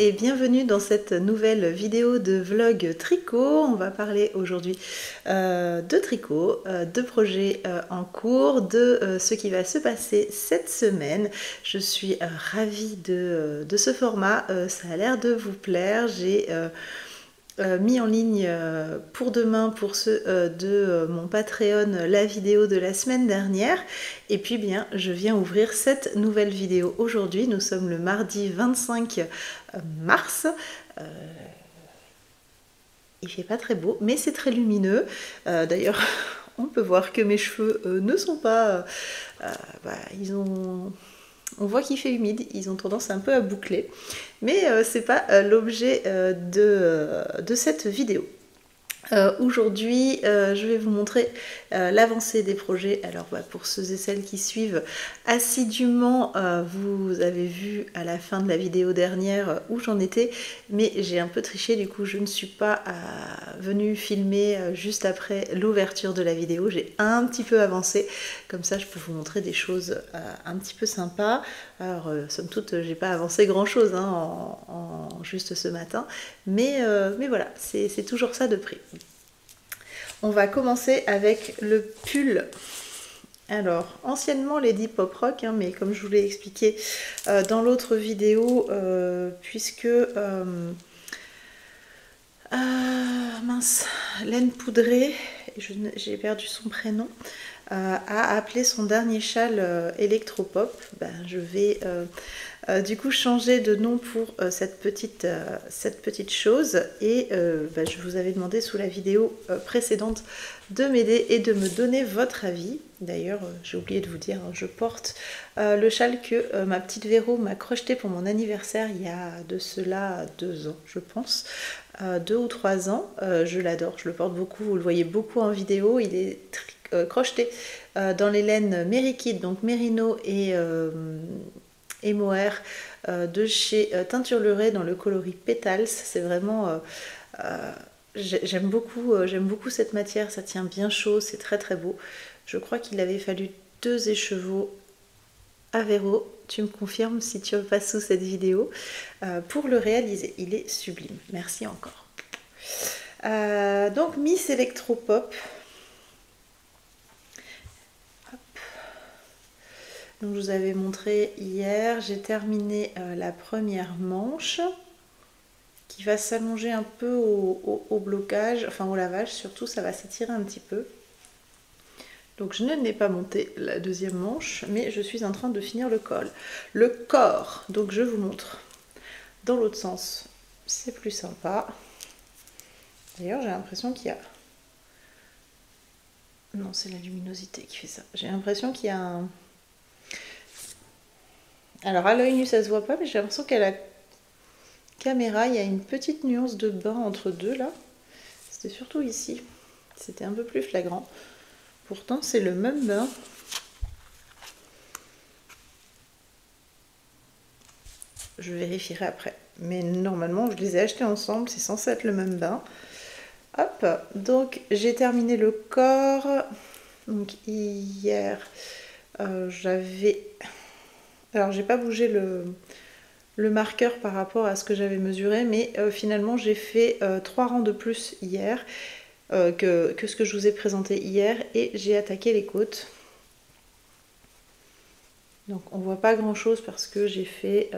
et bienvenue dans cette nouvelle vidéo de vlog tricot. On va parler aujourd'hui de tricot, de projets en cours, de ce qui va se passer cette semaine. Je suis ravie de ce format, ça a l'air de vous plaire. J'ai mis en ligne pour demain, pour ceux de mon Patreon, la vidéo de la semaine dernière. Et puis bien, je viens ouvrir cette nouvelle vidéo aujourd'hui. Nous sommes le mardi 25 mars. Il fait pas très beau, mais c'est très lumineux. D'ailleurs, on peut voir que mes cheveux ne sont pas... On voit qu'il fait humide, ils ont tendance un peu à boucler. Mais c'est pas l'objet de cette vidéo. Aujourd'hui, je vais vous montrer l'avancée des projets. Alors pour ceux et celles qui suivent assidûment, vous avez vu à la fin de la vidéo dernière où j'en étais, mais j'ai un peu triché, du coup je ne suis pas venue filmer juste après l'ouverture de la vidéo. J'ai un petit peu avancé, comme ça je peux vous montrer des choses un petit peu sympas. Alors somme toute, j'ai pas avancé grand chose hein, juste ce matin, mais voilà, c'est toujours ça de prix. On va commencer avec le pull. Alors, anciennement Lady Pop Rock, hein, mais comme je vous l'ai expliqué dans l'autre vidéo, puisque mince, Laine Poudrée, j'ai perdu son prénom, a appelé son dernier châle Electropop. Je vais du coup changer de nom pour cette petite chose, et je vous avais demandé sous la vidéo précédente de m'aider et de me donner votre avis. D'ailleurs j'ai oublié de vous dire, je porte le châle que ma petite Véro m'a crocheté pour mon anniversaire il y a de cela 2 ans je pense, 2 ou 3 ans. Je l'adore, je le porte beaucoup, vous le voyez beaucoup en vidéo. Il est crocheté dans les laines Merikid, donc Merino et mohair, de chez Teinture Leray dans le coloris Petals. C'est vraiment j'aime beaucoup cette matière, ça tient bien chaud, c'est très très beau. Je crois qu'il avait fallu 2 écheveaux à Véro, tu me confirmes si tu passes sous cette vidéo, pour le réaliser. Il est sublime, merci encore. Donc Miss Electropop. Donc je vous avais montré hier, j'ai terminé la première manche qui va s'allonger un peu au blocage, enfin au lavage surtout, ça va s'étirer un petit peu. Donc je ne n'ai pas monté la deuxième manche, mais je suis en train de finir le col. Le corps, donc je vous montre dans l'autre sens, c'est plus sympa. D'ailleurs j'ai l'impression qu'il y a... Non, c'est la luminosité qui fait ça. J'ai l'impression qu'il y a un... Alors à l'œil nu ça se voit pas, mais j'ai l'impression qu'à la caméra il y a une petite nuance de bain entre deux là. C'était surtout ici, c'était un peu plus flagrant. Pourtant c'est le même bain. Je vérifierai après. Mais normalement je les ai achetés ensemble, c'est censé être le même bain. Hop, donc j'ai terminé le corps. Donc hier j'avais... Alors j'ai pas bougé le marqueur par rapport à ce que j'avais mesuré, mais finalement j'ai fait 3 rangs de plus hier que ce que je vous ai présenté hier, et j'ai attaqué les côtes. Donc on voit pas grand chose parce que j'ai fait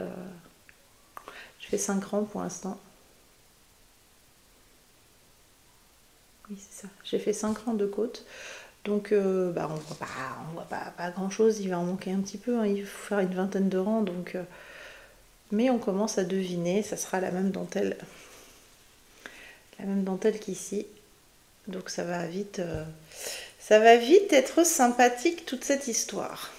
5 rangs pour l'instant. Oui c'est ça, j'ai fait 5 rangs de côtes. Donc on voit pas grand chose, il va en manquer un petit peu, hein. Il faut faire une vingtaine de rangs, donc mais on commence à deviner, ça sera la même dentelle qu'ici, donc ça va vite être sympathique toute cette histoire.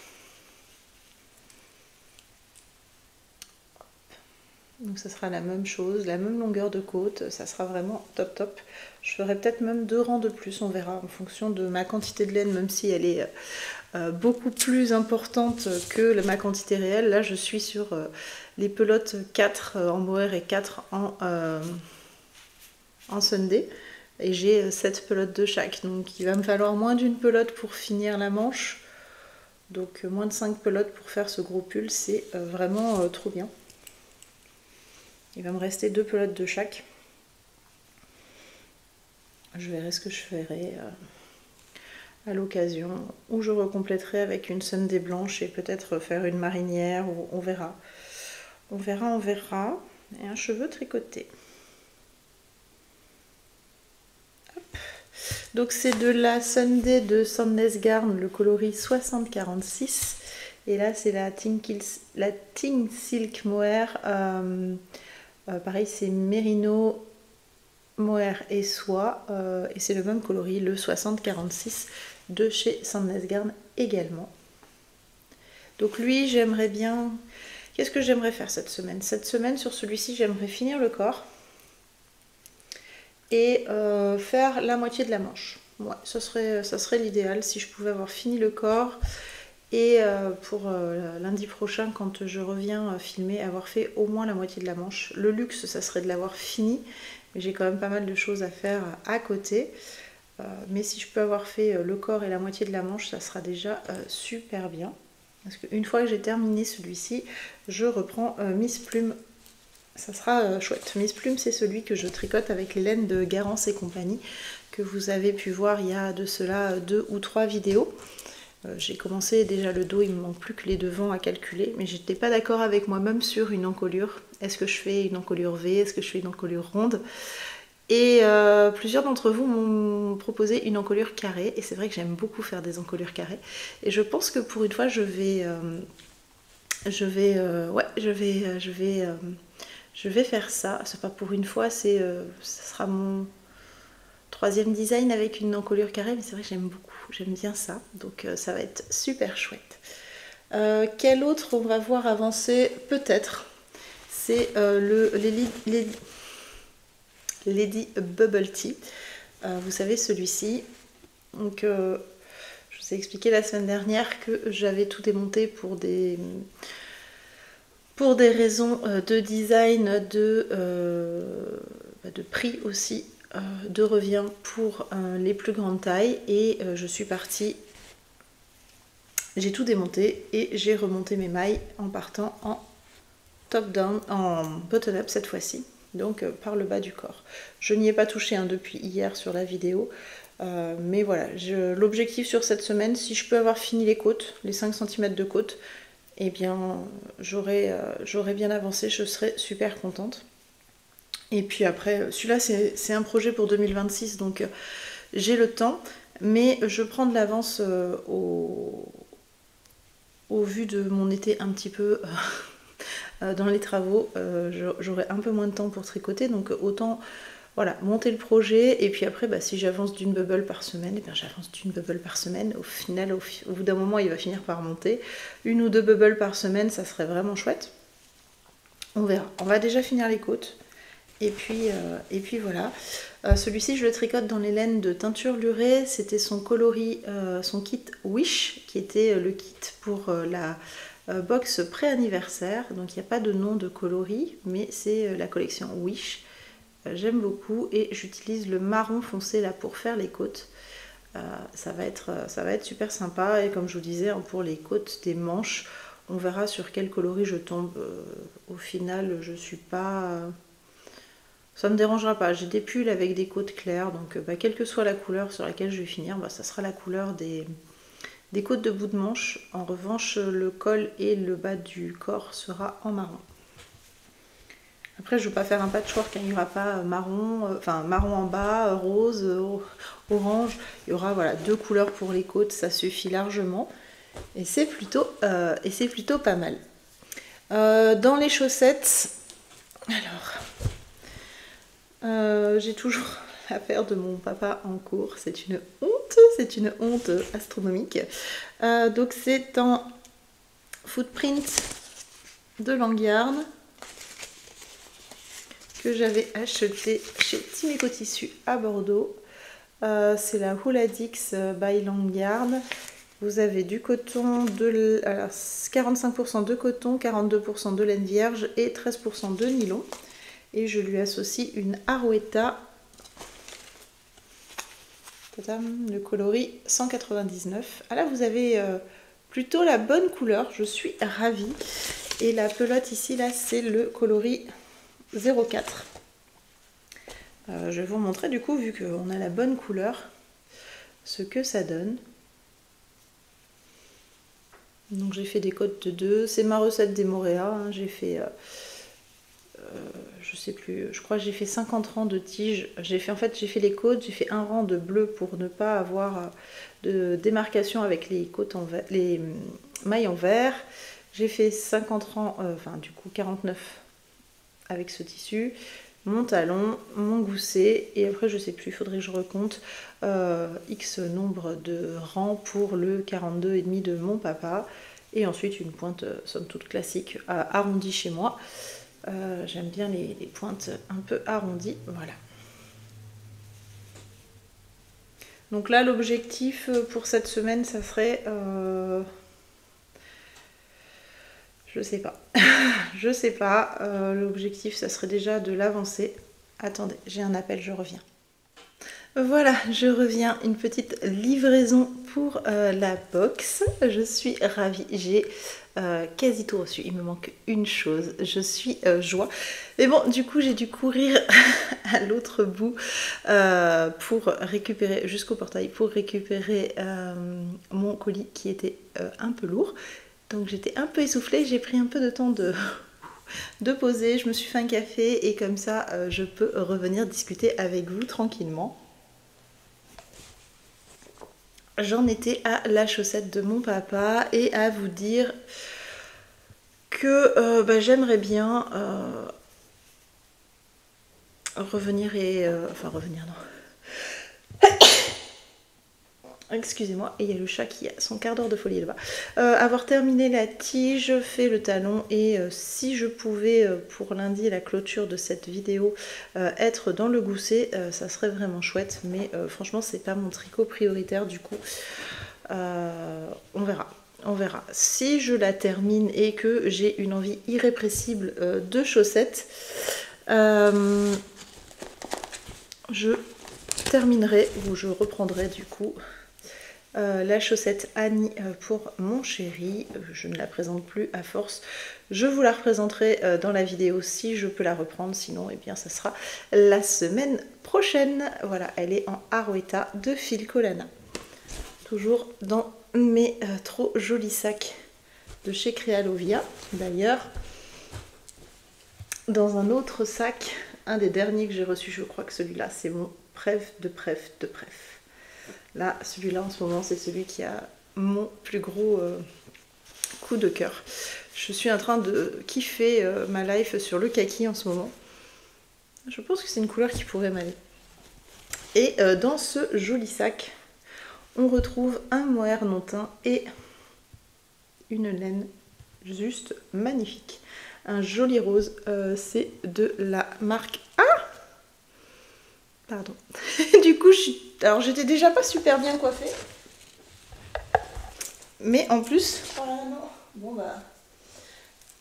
Donc ça sera la même chose, la même longueur de côte, ça sera vraiment top top. Je ferai peut-être même 2 rangs de plus, on verra en fonction de ma quantité de laine, même si elle est beaucoup plus importante que ma quantité réelle. Là je suis sur les pelotes 4 en mohair et 4 en Sunday, et j'ai 7 pelotes de chaque, donc il va me falloir moins d'une pelote pour finir la manche, donc moins de 5 pelotes pour faire ce gros pull, c'est vraiment trop bien. Il va me rester 2 pelotes de chaque. Je verrai ce que je ferai à l'occasion, ou je recompléterai avec une Sunday blanche et peut-être faire une marinière, ou on verra. On verra, on verra. Et un cheveu tricoté. Hop. Donc c'est de la Sunday de Sandnes Garn, le coloris 6046. Et là c'est la Ting Silk Mohair. Pareil, c'est Mérino, Mohair et soie. Et c'est le même coloris, le 6046 de chez Sandnes Garn également. Donc lui, j'aimerais bien... Qu'est-ce que j'aimerais faire cette semaine? Cette semaine, sur celui-ci, j'aimerais finir le corps et faire la moitié de la manche. Ouais, ça serait l'idéal si je pouvais avoir fini le corps et pour lundi prochain, quand je reviens filmer, avoir fait au moins la moitié de la manche. Le luxe, ça serait de l'avoir fini, mais j'ai quand même pas mal de choses à faire à côté. Mais si je peux avoir fait le corps et la moitié de la manche, ça sera déjà super bien. Parce qu'une fois que j'ai terminé celui-ci, je reprends Miss Plume. Ça sera chouette. Miss Plume, c'est celui que je tricote avec les laines de Garance et compagnie, que vous avez pu voir il y a de cela 2 ou 3 vidéos. J'ai commencé déjà le dos, il me manque plus que les devants à calculer, mais j'étais pas d'accord avec moi-même sur une encolure. Est-ce que je fais une encolure V? Est-ce que je fais une encolure ronde? Et plusieurs d'entre vous m'ont proposé une encolure carrée, et c'est vrai que j'aime beaucoup faire des encolures carrées. Et je pense que pour une fois, je vais faire ça. C'est pas pour une fois, ça sera mon 3e design avec une encolure carrée, mais c'est vrai que j'aime beaucoup, j'aime bien ça. Donc ça va être super chouette. Quel autre on va voir avancer? Peut-être. C'est Lady Bubble Tea. Vous savez, celui-ci. Donc, je vous ai expliqué la semaine dernière que j'avais tout démonté pour des raisons de design, de prix aussi, de revient pour les plus grandes tailles. Et je suis partie, j'ai tout démonté et j'ai remonté mes mailles en partant en top down, en button up cette fois-ci. Donc par le bas du corps. Je n'y ai pas touché depuis hier sur la vidéo, mais voilà, l'objectif sur cette semaine, si je peux avoir fini les côtes, les 5 cm de côte, eh bien j'aurais bien avancé, je serais super contente. Et puis après, celui-là c'est un projet pour 2026, donc j'ai le temps, mais je prends de l'avance au vu de mon été un petit peu... dans les travaux, j'aurai un peu moins de temps pour tricoter, donc autant voilà, monter le projet, et puis après si j'avance d'une bubble par semaine, et bien j'avance d'une bubble par semaine. Au final, au bout d'un moment, il va finir par monter. 1 ou 2 bubbles par semaine, ça serait vraiment chouette. On verra. On va déjà finir les côtes, et puis voilà. Celui-ci, je le tricote dans les laines de teinture lurée. C'était son coloris, son kit Wish, qui était le kit pour la box pré-anniversaire. Donc il n'y a pas de nom de coloris, mais c'est la collection Wish. J'aime beaucoup, et j'utilise le marron foncé là pour faire les côtes. Ça va être super sympa, et comme je vous disais, pour les côtes des manches, on verra sur quel coloris je tombe. Au final, je suis pas... ça me dérangera pas. J'ai des pulls avec des côtes claires, donc quelle que soit la couleur sur laquelle je vais finir, ça sera la couleur des côtes de bout de manche. En revanche, le col et le bas du corps sera en marron. Après, je ne veux pas faire un patchwork, il n'y aura pas marron, marron en bas, rose, orange. Il y aura voilà 2 couleurs pour les côtes, ça suffit largement. Et c'est plutôt pas mal. Dans les chaussettes, alors, j'ai toujours la paire de mon papa en cours. C'est une honte astronomique. Donc c'est en footprint de Langyarn que j'avais acheté chez Timeco Tissu à Bordeaux. C'est la Hula Dix by Langyarn. Vous avez du coton, 45% de coton, 42% de laine vierge et 13% de nylon. Et je lui associe une Arouetta, le coloris 199. Ah là, vous avez plutôt la bonne couleur, je suis ravie. Et la pelote ici, là, c'est le coloris 04. Je vais vous montrer du coup, vu qu'on a la bonne couleur, ce que ça donne. Donc j'ai fait des côtes de 2, c'est ma recette des Moréa, hein. J'ai fait, je sais plus, je crois que j'ai fait 50 rangs de tiges. J'ai fait les côtes, j'ai fait un rang de bleu pour ne pas avoir de démarcation avec les côtes en vert, les mailles en vert. J'ai fait 50 rangs, enfin du coup 49 avec ce tissu, mon talon, mon gousset, et après je sais plus, il faudrait que je recompte X nombre de rangs pour le 42,5 de mon papa, et ensuite une pointe somme toute classique, arrondie chez moi. J'aime bien les pointes un peu arrondies, voilà. Donc là l'objectif pour cette semaine ça serait... je sais pas. Je sais pas. L'objectif, ça serait déjà de l'avancer. Attendez, j'ai un appel, je reviens. Voilà, je reviens. Une petite livraison pour la box. Je suis ravie. J'ai quasi tout reçu. Il me manque une chose. Je suis joie. Mais bon, du coup, j'ai dû courir à l'autre bout pour récupérer, jusqu'au portail, pour récupérer mon colis qui était un peu lourd. Donc j'étais un peu essoufflée, j'ai pris un peu de temps de poser, je me suis fait un café et comme ça je peux revenir discuter avec vous tranquillement. J'en étais à la chaussette de mon papa et à vous dire que j'aimerais bien revenir et... enfin revenir, non. Excusez-moi, et il y a le chat qui a son quart d'heure de folie là-bas. Avoir terminé la tige, fait le talon, et si je pouvais pour lundi la clôture de cette vidéo être dans le gousset, ça serait vraiment chouette. Mais franchement, c'est pas mon tricot prioritaire du coup. On verra. On verra. Si je la termine et que j'ai une envie irrépressible de chaussettes, je terminerai ou je reprendrai du coup la chaussette Annie pour mon chéri. Je ne la présente plus à force. Je vous la représenterai dans la vidéo si je peux la reprendre. Sinon, eh bien, ça sera la semaine prochaine. Voilà, elle est en Arouetta de Filcolana. Toujours dans mes trop jolis sacs de chez Crealovia. D'ailleurs, dans un autre sac, un des derniers que j'ai reçu, je crois que celui-là, c'est mon préf de préf de préf. Là, celui-là en ce moment, c'est celui qui a mon plus gros coup de cœur. Je suis en train de kiffer ma life sur le kaki en ce moment. Je pense que c'est une couleur qui pourrait m'aller. Et dans ce joli sac, on retrouve un mohair non teint et une laine juste magnifique. Un joli rose, c'est de la marque... Ah! Pardon. Du coup, alors j'étais déjà pas super bien coiffée. Mais en plus... Oh là non. Bon bah...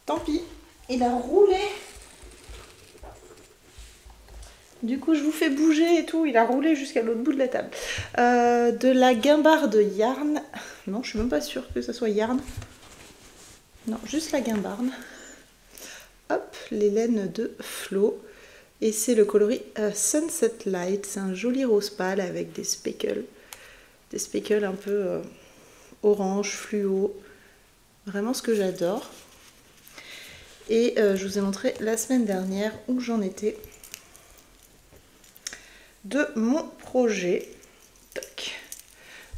Tant pis. Il a roulé. Du coup, je vous fais bouger et tout. Il a roulé jusqu'à l'autre bout de la table. De la guimbarde yarn. Non, je suis même pas sûre que ça soit yarn. Non, juste la guimbarde. Hop, les laines de Flo. Et c'est le coloris Sunset Light. C'est un joli rose pâle avec des speckles. Des speckles un peu orange, fluo. Vraiment ce que j'adore. Et je vous ai montré la semaine dernière où j'en étais de mon projet. Tac.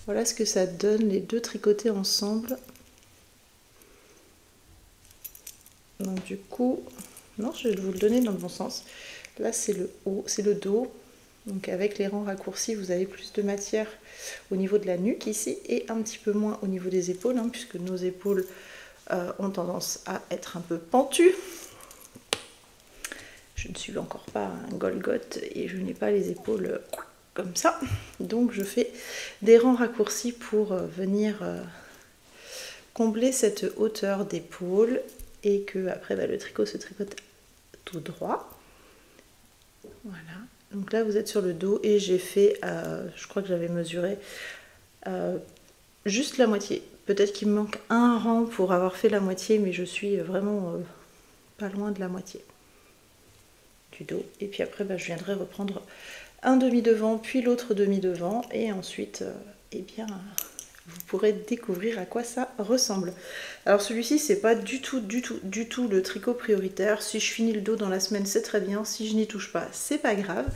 Voilà ce que ça donne, les deux tricotés ensemble. Donc du coup, non, je vais vous le donner dans le bon sens. Là, c'est le haut, c'est le dos. Donc avec les rangs raccourcis, vous avez plus de matière au niveau de la nuque ici et un petit peu moins au niveau des épaules, hein, puisque nos épaules ont tendance à être un peu pentues. Je ne suis encore pas un Golgoth et je n'ai pas les épaules comme ça. Donc je fais des rangs raccourcis pour venir combler cette hauteur d'épaule et que après le tricot se tricote tout droit. Voilà. Donc là vous êtes sur le dos et j'ai fait, je crois que j'avais mesuré juste la moitié. Peut-être qu'il me manque un rang pour avoir fait la moitié, mais je suis vraiment pas loin de la moitié. du dos. Et puis après, je viendrai reprendre un demi-devant, puis l'autre demi-devant. Et ensuite, eh bien, vous pourrez découvrir à quoi ça ressemble. Alors celui-ci, c'est pas du tout le tricot prioritaire. Si je finis le dos dans la semaine, c'est très bien. Si je n'y touche pas, c'est pas grave.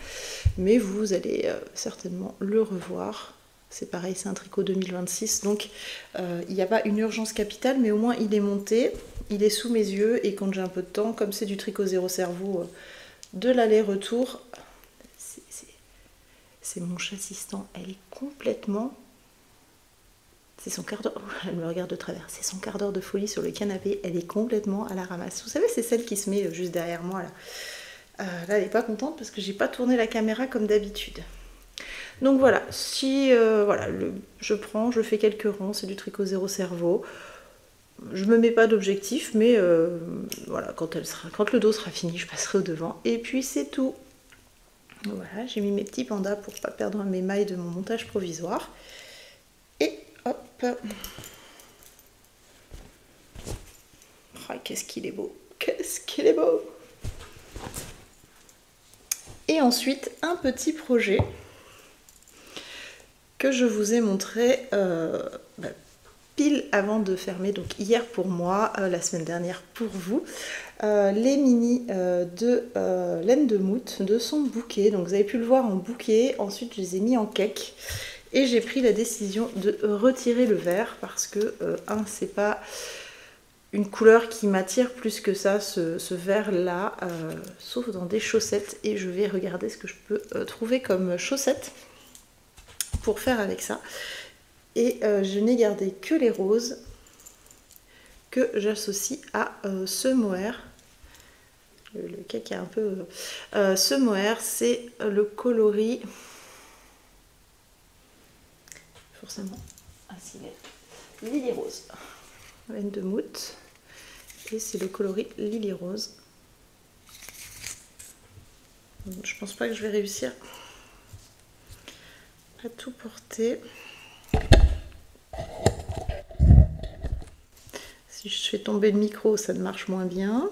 Mais vous allez certainement le revoir. C'est pareil, c'est un tricot 2026. Donc il n'y a pas une urgence capitale, mais au moins il est monté. Il est sous mes yeux. Et quand j'ai un peu de temps, comme c'est du tricot zéro cerveau de l'aller-retour, c'est mon chassistant. Elle est complètement... C'est son quart d'heure, elle me regarde de travers, c'est son quart d'heure de folie sur le canapé, elle est complètement à la ramasse. Vous savez, c'est celle qui se met juste derrière moi là. Là, elle n'est pas contente parce que j'ai pas tourné la caméra comme d'habitude. Donc voilà, si voilà, je prends, je fais quelques rangs, c'est du tricot zéro cerveau. Je me mets pas d'objectif, mais voilà, quand le dos sera fini, je passerai au devant. Et puis c'est tout. Voilà, j'ai mis mes petits pandas pour pas perdre mes mailles de mon montage provisoire. Et hop. Oh, qu'est-ce qu'il est beau. Qu'est-ce qu'il est beau. Et ensuite, un petit projet que je vous ai montré pile avant de fermer, donc hier pour moi, la semaine dernière pour vous, les mini de laine de moute de son bouquet. Donc vous avez pu le voir en bouquet, ensuite je les ai mis en cake. Et j'ai pris la décision de retirer le vert parce que, c'est pas une couleur qui m'attire plus que ça, ce vert-là, sauf dans des chaussettes. Et je vais regarder ce que je peux trouver comme chaussettes pour faire avec ça. Et je n'ai gardé que les roses que j'associe à ce mohair. Le cake est un peu... ce mohair, c'est le coloris... forcément un civet Lily Rose, laine de moute, et c'est le coloris Lily Rose. Je pense pas que je vais réussir à tout porter. Si je fais tomber le micro, ça ne marche moins bien.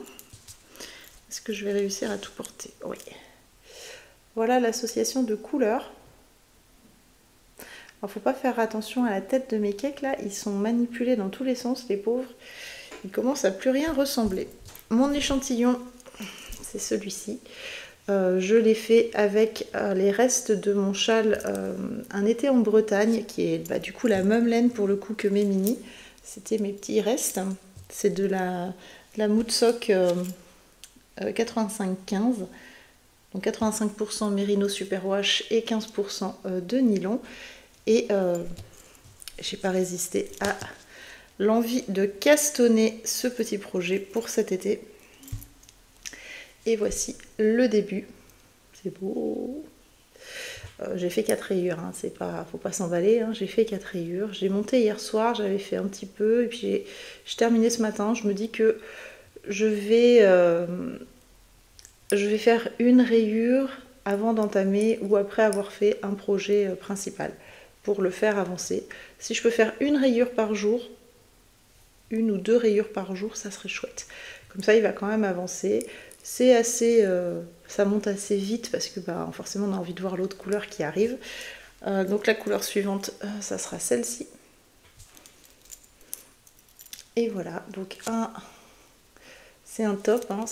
Est-ce que je vais réussir à tout porter? Oui. Voilà l'association de couleurs. Alors, faut pas faire attention à la tête de mes cakes là, ils sont manipulés dans tous les sens, les pauvres. Ils commencent à plus rien ressembler. Mon échantillon, c'est celui-ci. Je l'ai fait avec les restes de mon châle Un été en Bretagne, qui est du coup la même laine pour le coup que mes mini. C'était mes petits restes. C'est de la Moodsock 85-15. Donc 85% mérino superwash et 15% de nylon. Et j'ai pas résisté à l'envie de castonner ce petit projet pour cet été. Et voici le début. C'est beau. J'ai fait 4 rayures, hein. C'est pas, faut pas s'emballer, hein. J'ai fait 4 rayures. J'ai monté hier soir, j'avais fait un petit peu. Et puis j'ai terminé ce matin. Je me dis que je vais faire une rayure avant d'entamer ou après avoir fait un projet principal, pour le faire avancer. Si je peux faire une rayure par jour, 1 ou 2 rayures par jour, ça serait chouette. Comme ça, il va quand même avancer. C'est assez... ça monte assez vite parce que forcément, on a envie de voir l'autre couleur qui arrive. Donc la couleur suivante, ça sera celle-ci. Et voilà, donc c'est un top, hein,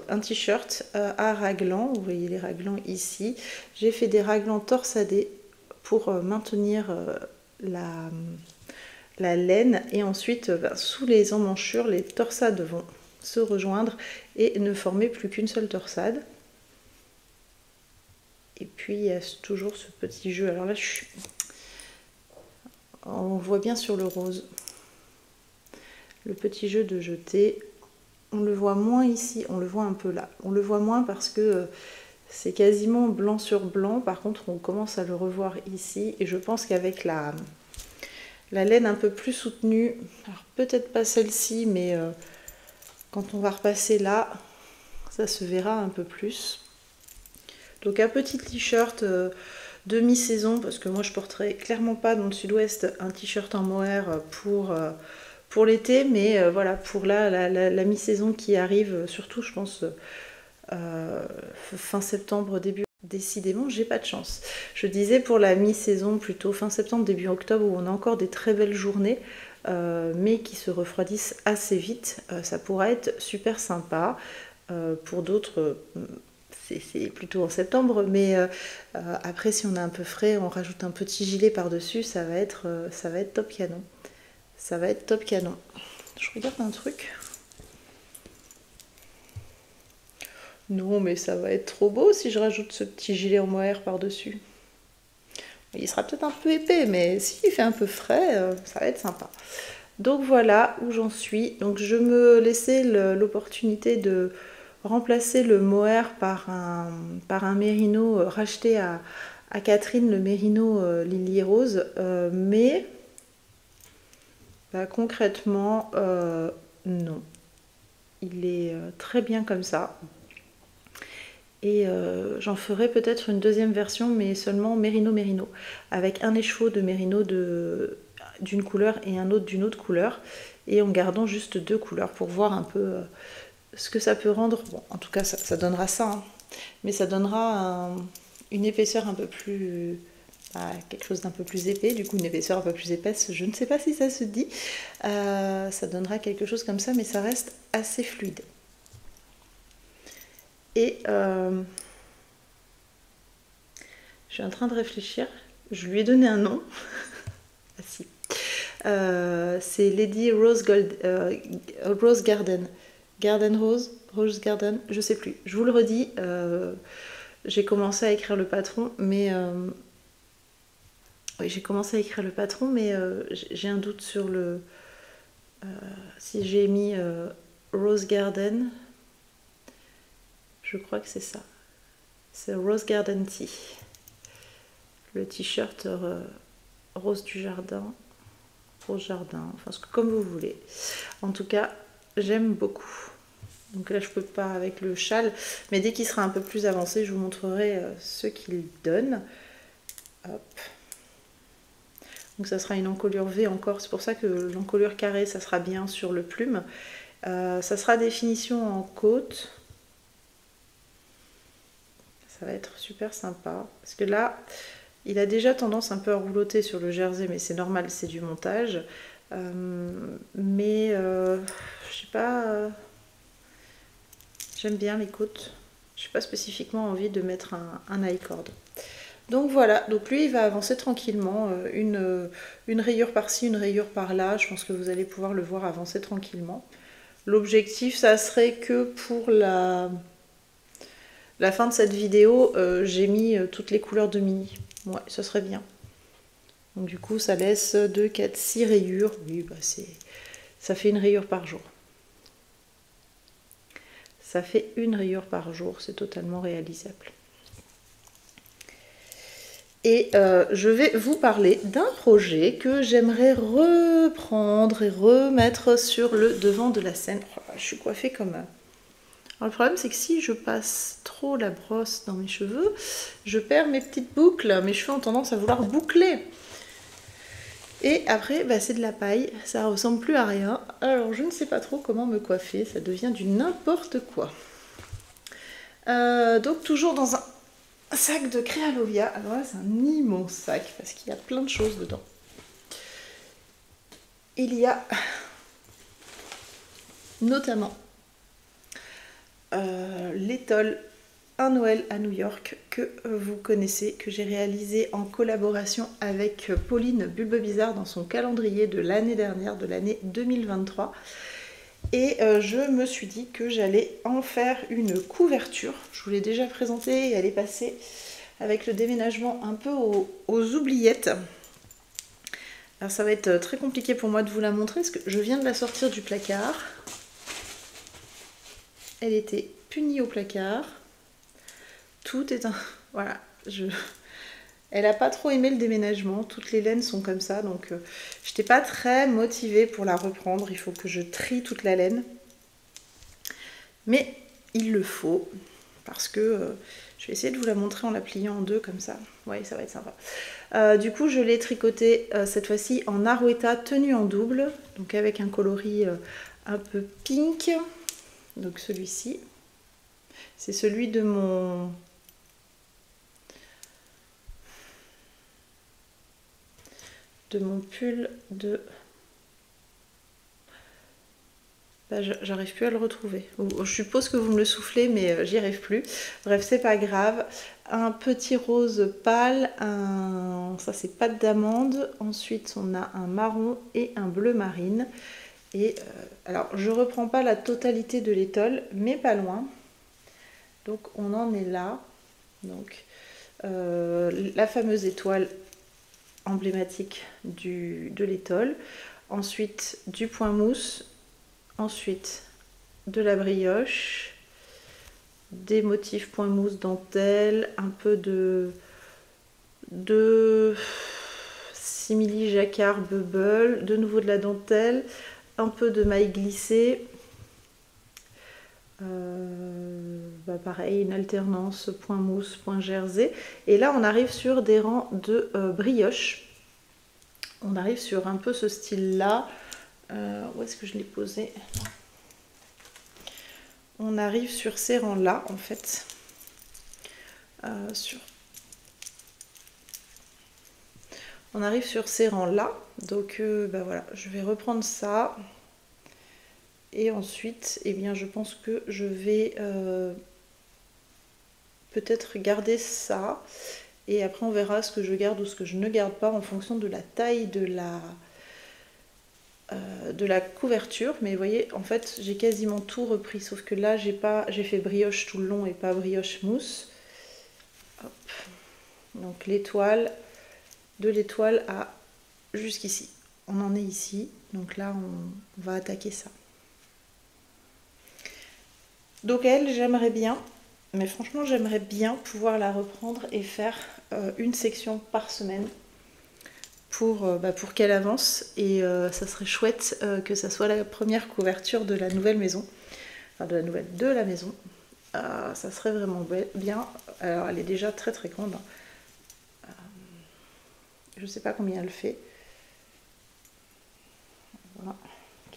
un t-shirt à raglan. Vous voyez les raglans ici. J'ai fait des raglans torsadés pour maintenir la laine, et ensuite sous les emmanchures les torsades vont se rejoindre et ne former plus qu'une seule torsade. Et puis il y a toujours ce petit jeu, alors là on voit bien sur le rose le petit jeu de jeter. On le voit moins ici, on le voit un peu là, on le voit moins parce que c'est quasiment blanc sur blanc. Par contre, on commence à le revoir ici. Et je pense qu'avec la laine un peu plus soutenue, alors peut-être pas celle-ci, mais quand on va repasser là, ça se verra un peu plus. Donc un petit t-shirt de mi-saison, parce que moi je porterai clairement pas dans le sud-ouest un t-shirt en mohair pour l'été, mais voilà, pour la mi-saison qui arrive, surtout je pense fin septembre, début. Décidément, j'ai pas de chance. Je disais pour la mi-saison, plutôt fin septembre, début octobre, où on a encore des très belles journées, mais qui se refroidissent assez vite. Ça pourrait être super sympa. Pour d'autres, c'est plutôt en septembre, mais après, si on est un peu frais, on rajoute un petit gilet par-dessus, ça va être top canon. Ça va être top canon. Je regarde un truc. Non, mais ça va être trop beau si je rajoute ce petit gilet en mohair par-dessus. Il sera peut-être un peu épais, mais s'il fait un peu frais, ça va être sympa. Donc voilà où j'en suis. Donc je me laissais l'opportunité de remplacer le mohair par un mérino racheté à Catherine, le mérino Lily Rose. Mais bah, concrètement, non. Il est très bien comme ça. Et j'en ferai peut-être une deuxième version, mais seulement mérino, avec un écheveau de mérino d'une couleur et un autre d'une autre couleur, et en gardant juste deux couleurs pour voir un peu ce que ça peut rendre. Bon, en tout cas, ça donnera ça, hein, mais ça donnera une épaisseur un peu plus... quelque chose d'un peu plus épais, du coup une épaisseur un peu plus épaisse, je ne sais pas si ça se dit. Ça donnera quelque chose comme ça, mais ça reste assez fluide. Et je suis en train de réfléchir. Je lui ai donné un nom. Ah si. C'est Lady Rose Garden. Garden Rose Garden, je sais plus. Je vous le redis. J'ai commencé à écrire le patron, mais oui, j'ai commencé à écrire le patron, mais j'ai un doute sur le si j'ai mis Rose Garden. Je crois que c'est ça. C'est Rose Garden Tea. Le t-shirt rose du jardin, rose jardin, enfin comme vous voulez. En tout cas, j'aime beaucoup. Donc là, je peux pas avec le châle, mais dès qu'il sera un peu plus avancé, je vous montrerai ce qu'il donne. Hop. Donc ça sera une encolure V encore. C'est pour ça que l'encolure carrée, ça sera bien sur le plume. Ça sera des finitions en côte. Ça va être super sympa. Parce que là, il a déjà tendance un peu à rouloter sur le jersey, mais c'est normal, c'est du montage. Mais je sais pas... j'aime bien les côtes. Je n'ai pas spécifiquement envie de mettre un high cord. Donc voilà, donc lui il va avancer tranquillement, une rayure par-ci, une rayure par-là. Je pense que vous allez pouvoir le voir avancer tranquillement. L'objectif, ça serait que pour la fin de cette vidéo, j'ai mis toutes les couleurs de mini. Ouais, ce serait bien. Donc du coup, ça laisse 2, 4, 6 rayures. Oui, bah ça fait une rayure par jour. Ça fait une rayure par jour, c'est totalement réalisable. Et je vais vous parler d'un projet que j'aimerais reprendre et remettre sur le devant de la scène. Oh, je suis coiffée comme... Alors le problème c'est que si je passe trop la brosse dans mes cheveux, je perds mes petites boucles. Mes cheveux ont tendance à vouloir boucler. Et après, bah, c'est de la paille, ça ressemble plus à rien. Alors je ne sais pas trop comment me coiffer, ça devient du n'importe quoi. Donc toujours dans un sac de Crealovia. Alors là, c'est un immense sac parce qu'il y a plein de choses dedans. Il y a notamment l'étole Un Noël à New York que vous connaissez, que j'ai réalisé en collaboration avec Pauline Bulbebizarre dans son calendrier de l'année dernière, de l'année 2023. Et je me suis dit que j'allais en faire une couverture. Je vous l'ai déjà présentée et elle est passée avec le déménagement un peu aux oubliettes. Alors ça va être très compliqué pour moi de vous la montrer parce que je viens de la sortir du placard. Elle était punie au placard. Tout est un... Voilà, elle n'a pas trop aimé le déménagement. Toutes les laines sont comme ça, donc je n'étais pas très motivée pour la reprendre. Il faut que je trie toute la laine. Mais il le faut, parce que je vais essayer de vous la montrer en la pliant en deux comme ça. Ouais, ça va être sympa. Du coup, je l'ai tricotée cette fois-ci en Arouetta tenue en double, donc avec un coloris un peu pink. Donc celui-ci. C'est celui de mon... pull de... Bah, j'arrive plus à le retrouver. Je suppose que vous me le soufflez, mais j'y arrive plus. Bref, c'est pas grave. Un petit rose pâle, ça c'est pâte d'amande. Ensuite, on a un marron et un bleu marine. Et alors, je reprends pas la totalité de l'étole, mais pas loin. Donc, on en est là. Donc, la fameuse étoile emblématique de l'étole. Ensuite, du point mousse. Ensuite, de la brioche, des motifs point mousse dentelle, un peu de simili jacquard bubble, de nouveau de la dentelle, un peu de maille glissée, pareil, une alternance point mousse, point jersey. Et là, on arrive sur des rangs de brioche. On arrive sur un peu ce style-là. Où est-ce que je l'ai posé? On arrive sur ces rangs là en fait, on arrive sur ces rangs là, donc voilà, je vais reprendre ça et ensuite eh bien je pense que je vais peut-être garder ça et après on verra ce que je garde ou ce que je ne garde pas en fonction de la taille de la couverture. Mais vous voyez, en fait j'ai quasiment tout repris, sauf que là j'ai fait brioche tout le long et pas brioche mousse. Hop. Donc l'étoile, de l'étoile à jusqu'ici, on en est ici, donc là on va attaquer ça. Donc elle, j'aimerais bien, mais franchement j'aimerais bien pouvoir la reprendre et faire une section par semaine pour qu'elle avance, et ça serait chouette que ça soit la première couverture de la nouvelle maison, enfin de la maison. Ça serait vraiment bien. Alors elle est déjà très très grande, je sais pas combien elle fait, voilà,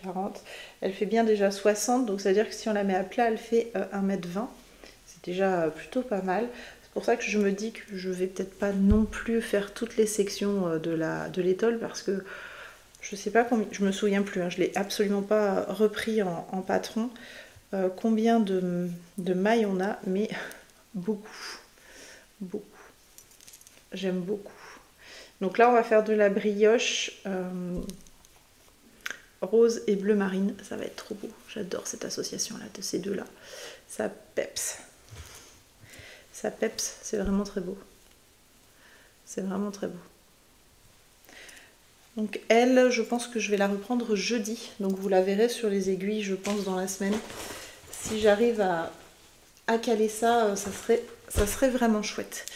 40, elle fait bien déjà 60, donc ça veut dire que si on la met à plat elle fait 1,20 m, c'est déjà plutôt pas mal. C'est pour ça que je me dis que je vais peut-être pas non plus faire toutes les sections de l'étole, parce que je sais pas combien, je me souviens plus, hein, je l'ai absolument pas repris en patron, combien de mailles on a, mais beaucoup, j'aime beaucoup. Donc là on va faire de la brioche rose et bleu marine, ça va être trop beau, j'adore cette association là de ces deux là, ça peps. Ça peps, c'est vraiment très beau. C'est vraiment très beau. Donc elle, je pense que je vais la reprendre jeudi. Donc vous la verrez sur les aiguilles, je pense, dans la semaine. Si j'arrive à caler ça, ça serait vraiment chouette.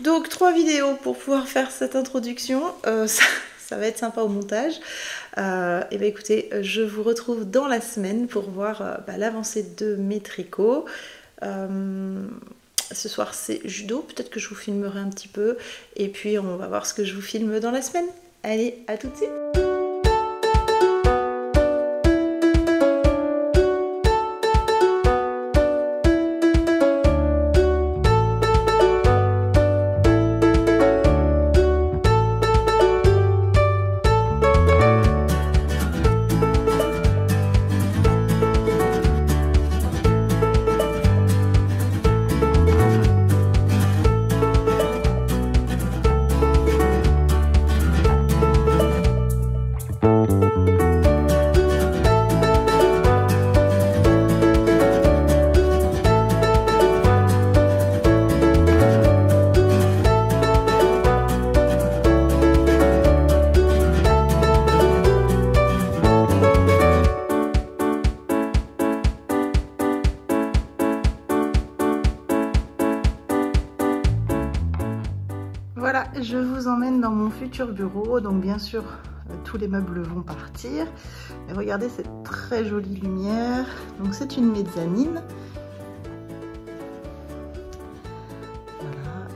Donc 3 vidéos pour pouvoir faire cette introduction. Ça va être sympa au montage. Et bien écoutez, je vous retrouve dans la semaine pour voir l'avancée de mes tricots. Ce soir c'est judo, peut-être que je vous filmerai un petit peu et puis on va voir ce que je vous filme dans la semaine. Allez, à tout de suite. Voilà, je vous emmène dans mon futur bureau. Donc bien sûr, tous les meubles vont partir. Mais regardez cette très jolie lumière. Donc c'est une mezzanine. Voilà.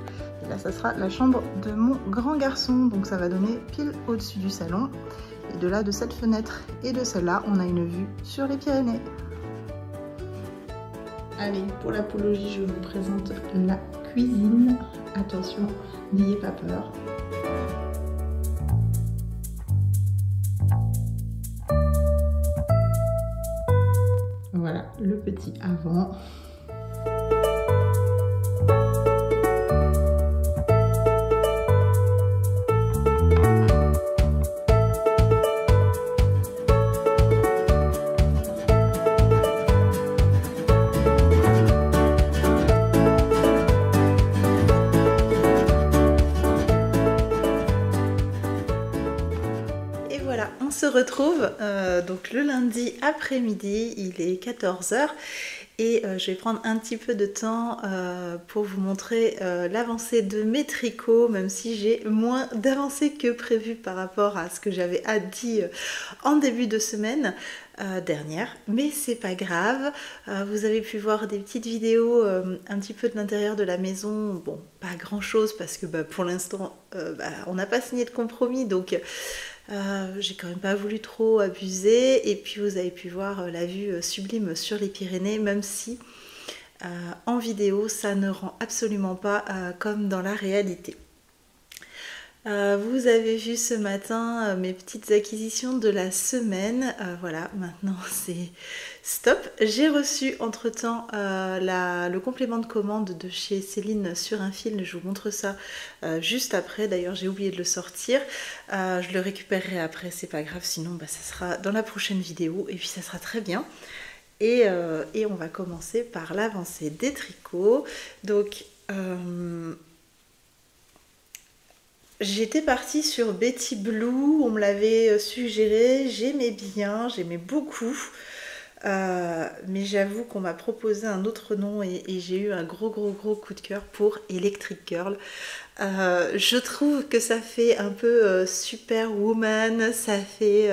Et là, ça sera la chambre de mon grand garçon. Donc ça va donner pile au-dessus du salon. Et de là, de cette fenêtre et de celle-là, on a une vue sur les Pyrénées. Allez, pour l'apologie, je vous présente la cuisine. Attention, n'ayez pas peur. Voilà, le petit avant. On se retrouve donc le lundi après-midi, il est 14 h et je vais prendre un petit peu de temps pour vous montrer l'avancée de mes tricots, même si j'ai moins d'avancée que prévu par rapport à ce que j'avais dit en début de semaine dernière, mais c'est pas grave. Vous avez pu voir des petites vidéos un petit peu de l'intérieur de la maison, bon pas grand chose parce que pour l'instant on n'a pas signé de compromis, donc j'ai quand même pas voulu trop abuser. Et puis vous avez pu voir la vue sublime sur les Pyrénées, même si en vidéo ça ne rend absolument pas comme dans la réalité. Vous avez vu ce matin mes petites acquisitions de la semaine. Voilà, maintenant c'est stop. J'ai reçu entre temps le complément de commande de chez Céline sur un fil. Je vous montre ça juste après. D'ailleurs, j'ai oublié de le sortir. Je le récupérerai après, c'est pas grave. Sinon, ça sera dans la prochaine vidéo. Et puis, ça sera très bien. Et on va commencer par l'avancée des tricots. Donc, j'étais partie sur Betty Blue, on me l'avait suggéré, j'aimais bien, j'aimais beaucoup, mais j'avoue qu'on m'a proposé un autre nom et j'ai eu un gros coup de cœur pour Electric Girl. Je trouve que ça fait un peu Superwoman, ça fait...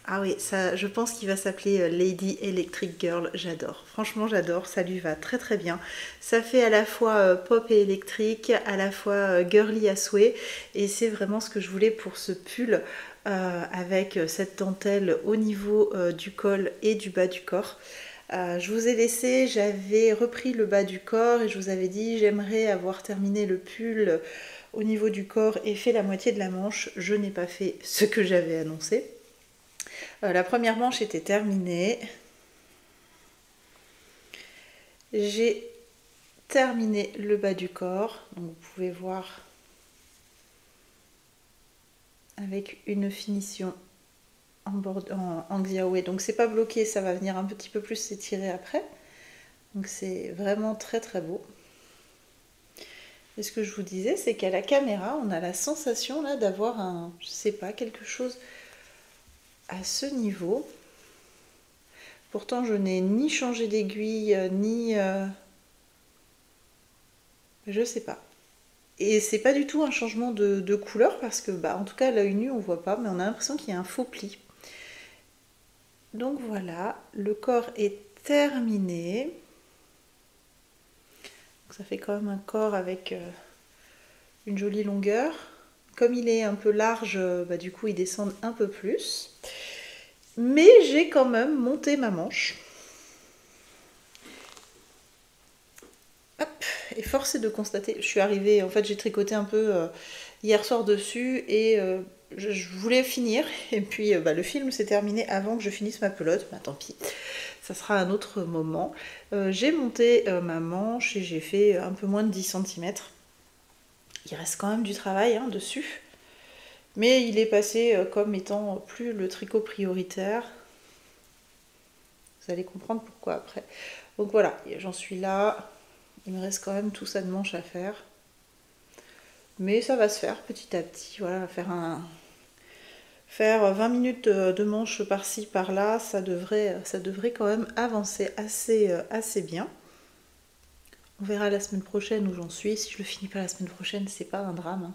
ah oui, ça, je pense qu'il va s'appeler Lady Electric Girl, j'adore. Franchement, j'adore, ça lui va très très bien. Ça fait à la fois pop et électrique, à la fois girly à souhait. Et c'est vraiment ce que je voulais pour ce pull avec cette dentelle au niveau du col et du bas du corps. Je vous ai laissé, j'avais repris le bas du corps et je vous avais dit j'aimerais avoir terminé le pull au niveau du corps et fait la moitié de la manche. Je n'ai pas fait ce que j'avais annoncé. La première manche était terminée. J'ai terminé le bas du corps. Donc vous pouvez voir avec une finition en xiaoé. Donc c'est pas bloqué, ça va venir un petit peu plus s'étirer après. Donc c'est vraiment très très beau. Et ce que je vous disais, c'est qu'à la caméra, on a la sensation là d'avoir un, je sais pas, quelque chose à ce niveau. Pourtant je n'ai ni changé d'aiguille ni je sais pas, et c'est pas du tout un changement de couleur parce que en tout cas à l'œil nu on voit pas, mais on a l'impression qu'il y a un faux pli. Donc voilà, le corps est terminé. Donc ça fait quand même un corps avec une jolie longueur. Comme il est un peu large, du coup il descend un peu plus. Mais j'ai quand même monté ma manche. Hop, et force est de constater, je suis arrivée, en fait j'ai tricoté un peu hier soir dessus et je voulais finir. Et puis le film s'est terminé avant que je finisse ma pelote, tant pis, ça sera un autre moment. J'ai monté ma manche et j'ai fait un peu moins de 10 cm. Il reste quand même du travail dessus. Mais il est passé comme étant plus le tricot prioritaire. Vous allez comprendre pourquoi après. Donc voilà, j'en suis là. Il me reste quand même tout ça de manche à faire. Mais ça va se faire petit à petit. Voilà, faire 20 minutes de manche par-ci, par-là, ça devrait quand même avancer assez bien. On verra la semaine prochaine où j'en suis. Si je le finis pas la semaine prochaine, c'est pas un drame.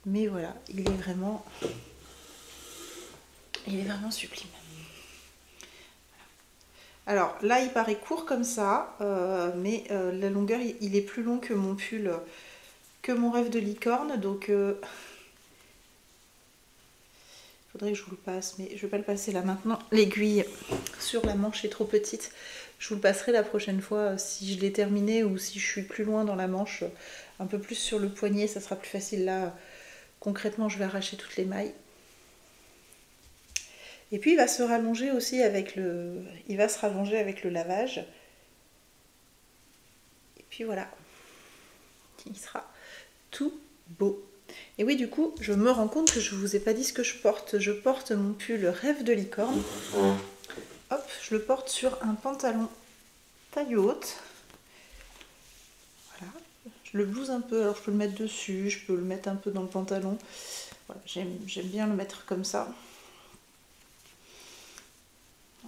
Mais voilà, il est vraiment sublime. Alors là, il paraît court comme ça, mais la longueur, il est plus long que mon pull, que mon rêve de licorne. Donc Faudrait que je vous le passe, mais je vais pas le passer là maintenant. L'aiguille sur la manche est trop petite. Je vous le passerai la prochaine fois si je l'ai terminé ou si je suis plus loin dans la manche, un peu plus sur le poignet, ça sera plus facile. Là, concrètement, je vais arracher toutes les mailles. Et puis il va se rallonger aussi avec le, lavage. Et puis voilà, il sera tout beau. Et oui, du coup, je me rends compte que je vous ai pas dit ce que je porte. Je porte mon pull Rêve de licorne. Hop, je le porte sur un pantalon taille haute. Voilà, je le blouse un peu. Alors je peux le mettre dessus, je peux le mettre un peu dans le pantalon. Voilà, j'aime bien le mettre comme ça.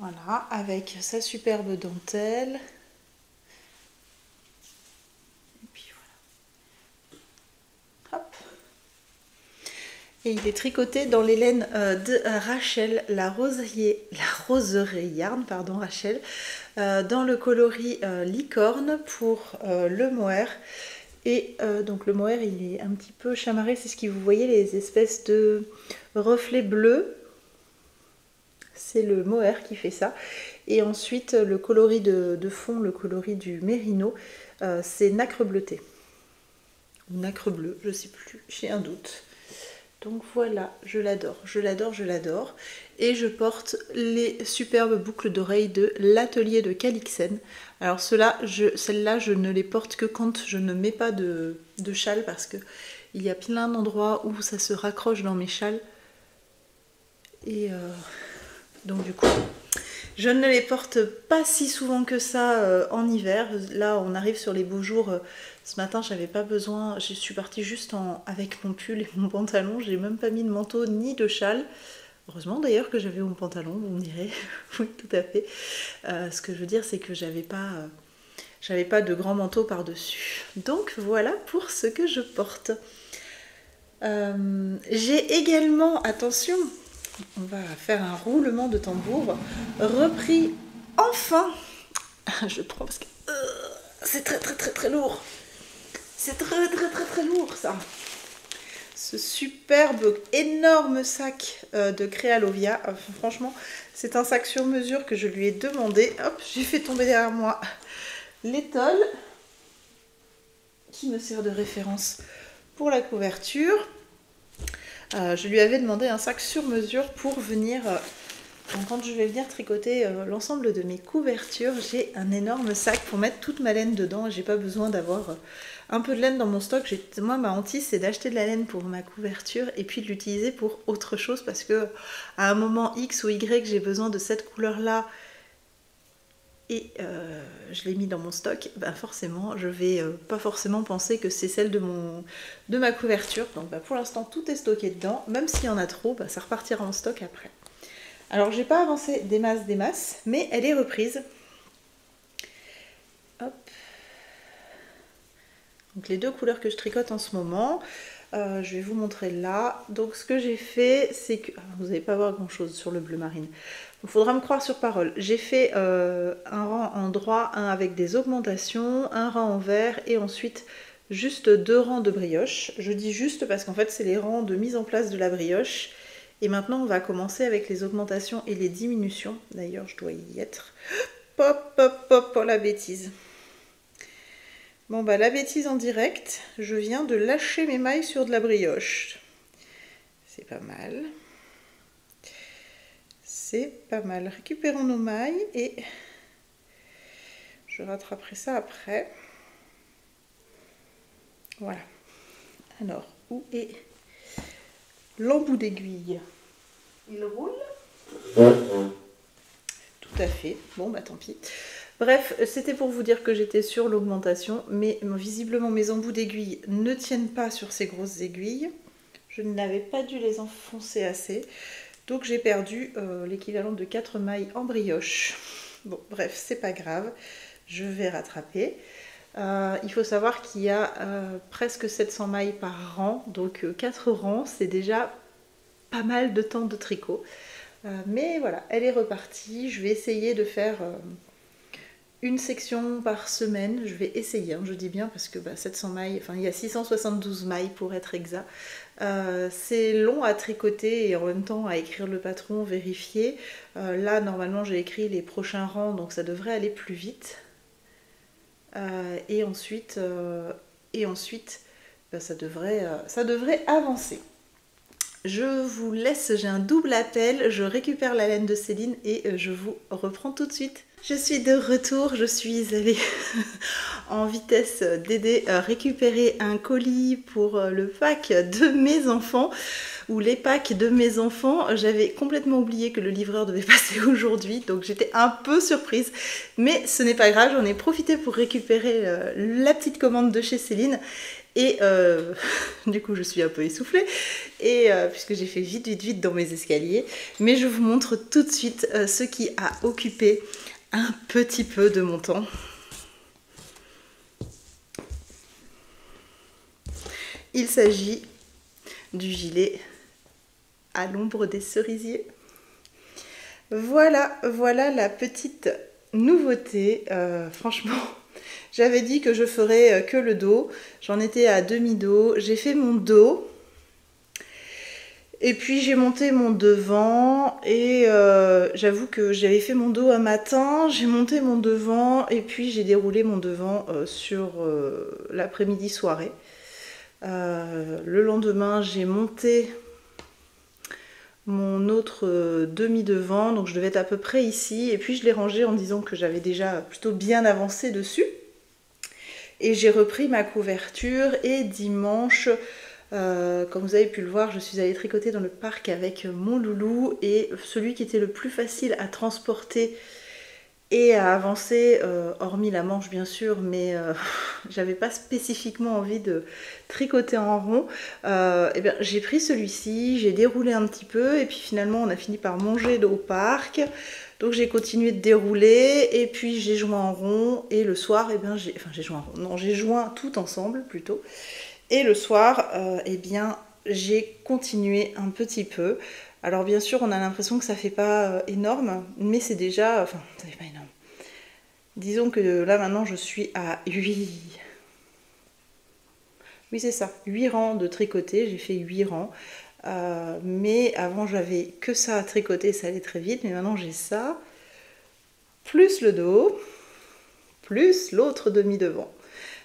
Voilà, avec sa superbe dentelle. Et puis voilà. Hop. Et il est tricoté dans les laines de Rachel, la roseraie yarn, pardon Rachel, dans le coloris licorne pour le mohair. Et donc le mohair il est un petit peu chamarré, c'est ce que vous voyez, les espèces de reflets bleus. C'est le mohair qui fait ça. Et ensuite le coloris de fond, le coloris du mérino, c'est nacre bleuté. Ou nacre bleu, je sais plus, j'ai un doute. Donc voilà, je l'adore, je l'adore, je l'adore. Et je porte les superbes boucles d'oreilles de l'atelier de Calixen. Alors celles-là, je ne les porte que quand je ne mets pas de châle parce que il y a plein d'endroits où ça se raccroche dans mes châles. Et donc du coup, je ne les porte pas si souvent que ça en hiver. Là, on arrive sur les beaux jours. Ce matin, j'avais pas besoin. Je suis partie juste avec mon pull et mon pantalon. J'ai même pas mis de manteau ni de châle. Heureusement d'ailleurs que j'avais mon pantalon, vous me direz. Oui, tout à fait. Ce que je veux dire, c'est que j'avais pas de grand manteau par-dessus. Donc voilà pour ce que je porte. J'ai également, attention, on va faire un roulement de tambour, repris enfin, je prends parce que c'est très lourd, c'est très lourd ça, ce superbe énorme sac de Crealovia. Franchement c'est un sac sur mesure que je lui ai demandé. Hop, j'ai fait tomber derrière moi l'étole qui me sert de référence pour la couverture. Je lui avais demandé un sac sur mesure pour venir, quand je vais venir tricoter l'ensemble de mes couvertures, j'ai un énorme sac pour mettre toute ma laine dedans. J'ai pas besoin d'avoir un peu de laine dans mon stock. Moi, ma hantise, c'est d'acheter de la laine pour ma couverture et puis de l'utiliser pour autre chose parce que à un moment X ou Y, j'ai besoin de cette couleur-là et je l'ai mis dans mon stock, ben forcément je vais pas forcément penser que c'est celle de ma couverture. Donc ben pour l'instant tout est stocké dedans, même s'il y en a trop, ben ça repartira en stock après. Alors j'ai pas avancé des masses, mais elle est reprise. Hop. Donc les deux couleurs que je tricote en ce moment, je vais vous montrer là. Donc ce que j'ai fait, c'est que... vous n'allez pas voir grand chose sur le bleu marine. Il faudra me croire sur parole. J'ai fait un rang en droit, un avec des augmentations, un rang en vert et ensuite juste 2 rangs de brioche. Je dis juste parce qu'en fait c'est les rangs de mise en place de la brioche. Et maintenant on va commencer avec les augmentations et les diminutions. D'ailleurs je dois y être. Pop, pop, pop, oh la bêtise. Bon bah la bêtise en direct, je viens de lâcher mes mailles sur de la brioche. C'est pas mal. C'est pas mal. Récupérons nos mailles et je rattraperai ça après. Voilà. Alors, où est l'embout d'aiguille? Il roule? Tout à fait. Bon bah tant pis. Bref, c'était pour vous dire que j'étais sur l'augmentation, mais visiblement mes embouts d'aiguille ne tiennent pas sur ces grosses aiguilles. Je n'avais pas dû les enfoncer assez. Donc j'ai perdu l'équivalent de 4 mailles en brioche. Bon, bref, c'est pas grave, je vais rattraper. Il faut savoir qu'il y a presque 700 mailles par rang, donc 4 rangs, c'est déjà pas mal de temps de tricot. Mais voilà, elle est repartie. Je vais essayer de faire une section par semaine. Je vais essayer, hein, je dis bien, parce que 700 mailles, enfin il y a 672 mailles pour être exact. C'est long à tricoter et en même temps à écrire le patron, vérifier. Là normalement j'ai écrit les prochains rangs, donc ça devrait aller plus vite. Et ensuite ça devrait avancer. Je vous laisse, j'ai un double appel, je récupère la laine de Céline et je vous reprends tout de suite. Je suis de retour, je suis allée en vitesse d'aider à récupérer un colis pour le pack de mes enfants, ou les packs de mes enfants. J'avais complètement oublié que le livreur devait passer aujourd'hui, donc j'étais un peu surprise. Mais ce n'est pas grave, j'en ai profité pour récupérer la petite commande de chez Céline. Et du coup je suis un peu essoufflée et puisque j'ai fait vite dans mes escaliers, mais je vous montre tout de suite ce qui a occupé un petit peu de mon temps. Il s'agit du gilet à l'ombre des cerisiers. Voilà la petite nouveauté. Franchement, j'avais dit que je ferais que le dos. J'en étais à demi-dos. J'ai fait mon dos. Et puis j'ai monté mon devant. Et j'avoue que j'avais fait mon dos un matin. J'ai monté mon devant. Et puis j'ai déroulé mon devant sur l'après-midi soirée. Le lendemain, j'ai monté mon autre demi-devant. Donc je devais être à peu près ici. Et puis je l'ai rangé en disant que j'avais déjà plutôt bien avancé dessus. Et j'ai repris ma couverture et dimanche, comme vous avez pu le voir, je suis allée tricoter dans le parc avec mon loulou. Et celui qui était le plus facile à transporter et à avancer, hormis la manche bien sûr, mais j'avais pas spécifiquement envie de tricoter en rond, et bien j'ai pris celui-ci, j'ai déroulé un petit peu et puis finalement on a fini par manger au parc. Donc j'ai continué de dérouler et puis j'ai joint en rond et le soir, eh bien j'ai joint tout ensemble plutôt. Et le soir, eh bien j'ai continué un petit peu. Alors bien sûr, on a l'impression que ça fait pas énorme, mais c'est déjà, enfin, ça fait pas énorme. Disons que là maintenant je suis à 8. Oui, c'est ça, 8 rangs de tricoter, j'ai fait 8 rangs. Mais avant j'avais que ça à tricoter, ça allait très vite, mais maintenant j'ai ça, plus le dos, plus l'autre demi-devant.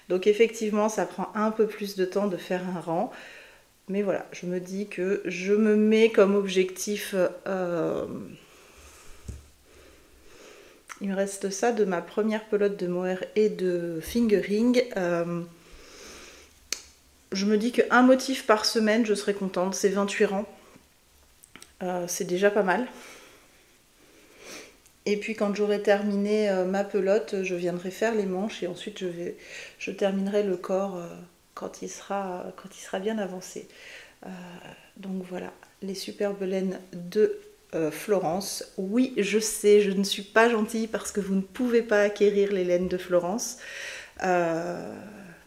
Donc effectivement ça prend un peu plus de temps de faire un rang, mais voilà, je me dis que je me mets comme objectif, il me reste ça de ma première pelote de mohair et de fingering. Je me dis qu'un motif par semaine, je serai contente. C'est 28 rangs. C'est déjà pas mal. Et puis quand j'aurai terminé ma pelote, je viendrai faire les manches et ensuite je terminerai le corps quand il sera bien avancé. Donc voilà, les superbes laines de Florence. Oui, je sais, je ne suis pas gentille parce que vous ne pouvez pas acquérir les laines de Florence.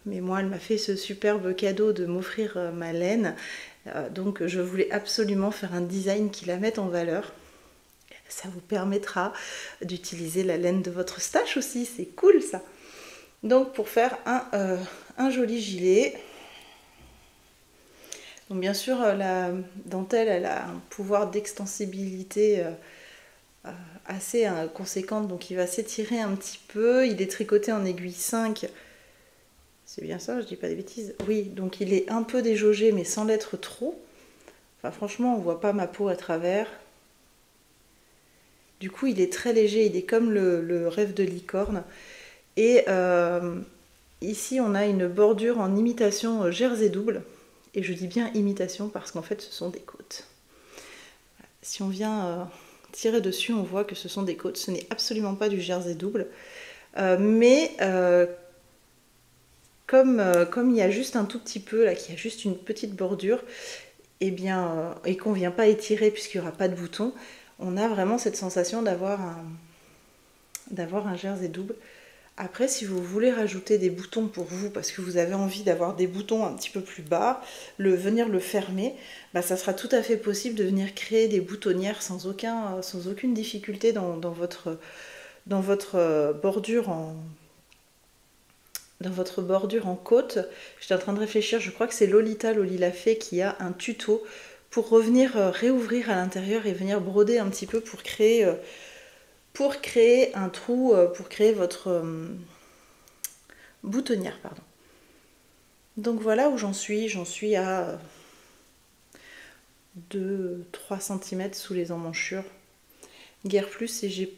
Mais moi, elle m'a fait ce superbe cadeau de m'offrir ma laine. Donc je voulais absolument faire un design qui la mette en valeur. Ça vous permettra d'utiliser la laine de votre stash aussi, c'est cool ça. Donc pour faire un joli gilet. Donc bien sûr la dentelle elle a un pouvoir d'extensibilité assez conséquente, donc il va s'étirer un petit peu. Il est tricoté en aiguille 5. C'est bien ça, je dis pas des bêtises. Oui, donc il est un peu déjaugé mais sans l'être trop. Enfin franchement on voit pas ma peau à travers. Du coup il est très léger, il est comme le rêve de licorne. Et ici on a une bordure en imitation jersey double. Et je dis bien imitation parce qu'en fait ce sont des côtes. Si on vient tirer dessus, on voit que ce sont des côtes. Ce n'est absolument pas du jersey double. Mais comme il y a juste un tout petit peu, là, qu'il y a juste une petite bordure, et bien, et qu'on ne vient pas étirer puisqu'il n'y aura pas de bouton, on a vraiment cette sensation d'avoir un jersey double. Après, si vous voulez rajouter des boutons pour vous, parce que vous avez envie d'avoir des boutons un petit peu plus bas, venir le fermer, ça sera tout à fait possible de venir créer des boutonnières sans aucune difficulté dans votre dans votre bordure en côte. J'étais en train de réfléchir, je crois que c'est Lolita Lolilafé qui a un tuto pour revenir réouvrir à l'intérieur et venir broder un petit peu pour créer un trou, pour créer votre boutonnière, pardon. Donc voilà où j'en suis à 2-3 cm sous les emmanchures, guère plus, et j'ai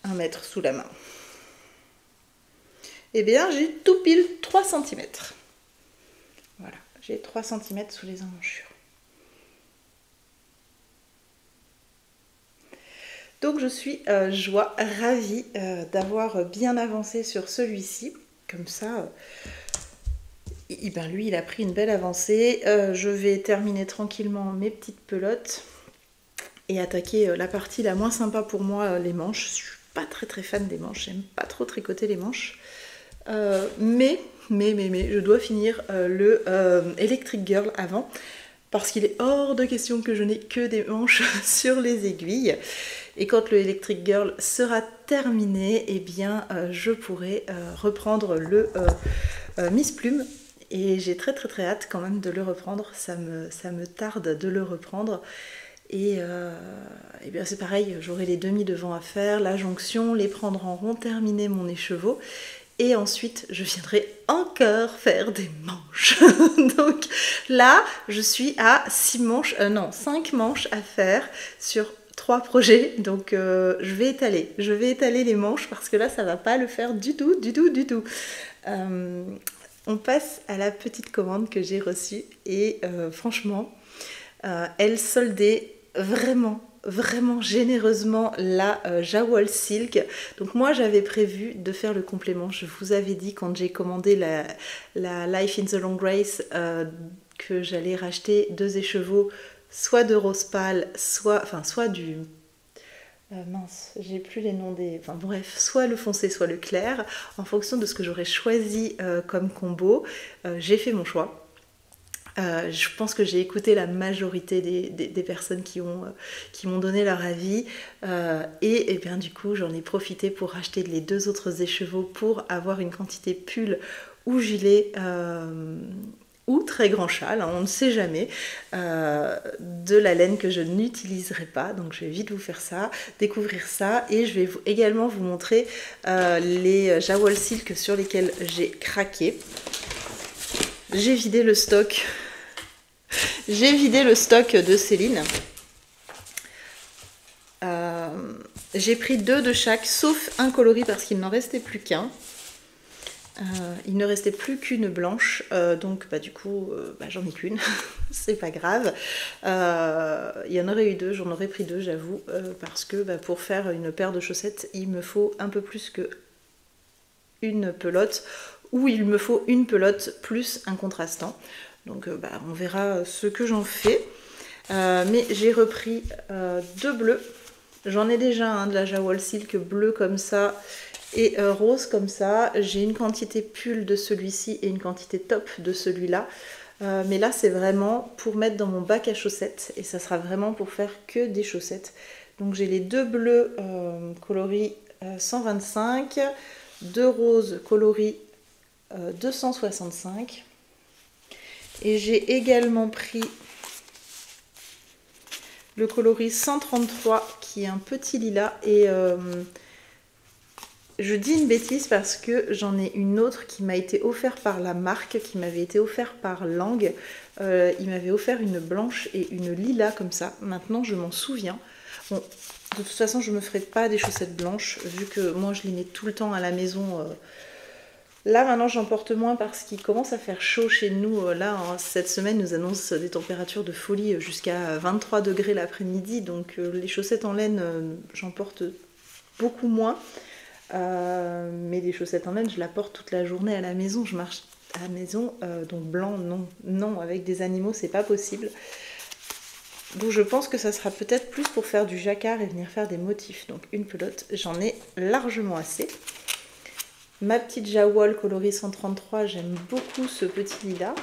1 mètre sous la main. Eh bien j'ai tout pile 3 cm. Voilà, j'ai 3 cm sous les emmanchures. Donc je suis ravie d'avoir bien avancé sur celui-ci. Comme ça, lui il a pris une belle avancée. Je vais terminer tranquillement mes petites pelotes et attaquer la partie la moins sympa pour moi, les manches. Je suis pas très fan des manches, j'aime pas trop tricoter les manches. Mais je dois finir le Electric Girl avant, parce qu'il est hors de question que je n'ai que des manches sur les aiguilles. Et quand le Electric Girl sera terminé, eh bien je pourrai reprendre le Miss Plume. Et j'ai très hâte quand même de le reprendre, ça me tarde de le reprendre. Et bien c'est pareil, j'aurai les demi-devants à faire, la jonction, les prendre en rond, terminer mon écheveau. Et ensuite, je viendrai encore faire des manches. Donc là, je suis à 5 manches à faire sur 3 projets. Donc je vais étaler les manches parce que là, ça va pas le faire du tout. On passe à la petite commande que j'ai reçue et franchement, elle soldait vraiment généreusement la Jawol Silk. Donc moi j'avais prévu de faire le complément. Je vous avais dit quand j'ai commandé la Life in the Long Race que j'allais racheter 2 écheveaux, soit de rose pâle, soit du... mince, j'ai plus les noms des... Enfin bref, soit le foncé, soit le clair. En fonction de ce que j'aurais choisi comme combo, j'ai fait mon choix. Je pense que j'ai écouté la majorité des personnes qui m'ont donné leur avis et bien du coup j'en ai profité pour racheter les 2 autres écheveaux pour avoir une quantité pull ou gilet ou très grand châle, hein, on ne sait jamais, de la laine que je n'utiliserai pas. Donc je vais vite vous faire ça, découvrir ça, et je vais également vous montrer les Jawol Silk sur lesquels j'ai craqué. J'ai vidé le stock. J'ai vidé le stock de Céline. J'ai pris 2 de chaque, sauf un coloris parce qu'il n'en restait plus qu'un. Il ne restait plus qu'une blanche, donc du coup j'en ai qu'une, c'est pas grave. Il y en aurait eu 2, j'en aurais pris 2 j'avoue, parce que pour faire une paire de chaussettes il me faut un peu plus que une pelote, ou il me faut une pelote plus un contrastant. Donc on verra ce que j'en fais. Mais j'ai repris 2 bleus. J'en ai déjà un de la Jawol Silk bleu comme ça et rose comme ça. J'ai une quantité pull de celui-ci et une quantité top de celui-là. Mais là c'est vraiment pour mettre dans mon bac à chaussettes, et ça sera vraiment pour faire que des chaussettes. Donc j'ai les 2 bleus coloris 125, 2 roses coloris 265. Et j'ai également pris le coloris 133 qui est un petit lilas, et je dis une bêtise parce que j'en ai une autre qui m'a été offerte par la marque, qui m'avait été offerte par Lang. Il m'avait offert une blanche et une lilas comme ça. Maintenant je m'en souviens. Bon, de toute façon je me ferai pas des chaussettes blanches vu que moi je les mets tout le temps à la maison. Là maintenant j'en porte moins parce qu'il commence à faire chaud chez nous. Là cette semaine nous annonce des températures de folie jusqu'à 23 degrés l'après-midi. Donc les chaussettes en laine j'en porte beaucoup moins. Mais les chaussettes en laine je la porte toute la journée à la maison. Je marche à la maison, donc blanc non, avec des animaux c'est pas possible. Donc je pense que ça sera peut-être plus pour faire du jacquard et venir faire des motifs. Donc une pelote, j'en ai largement assez. Ma petite Jawol coloris 133, j'aime beaucoup ce petit lilas.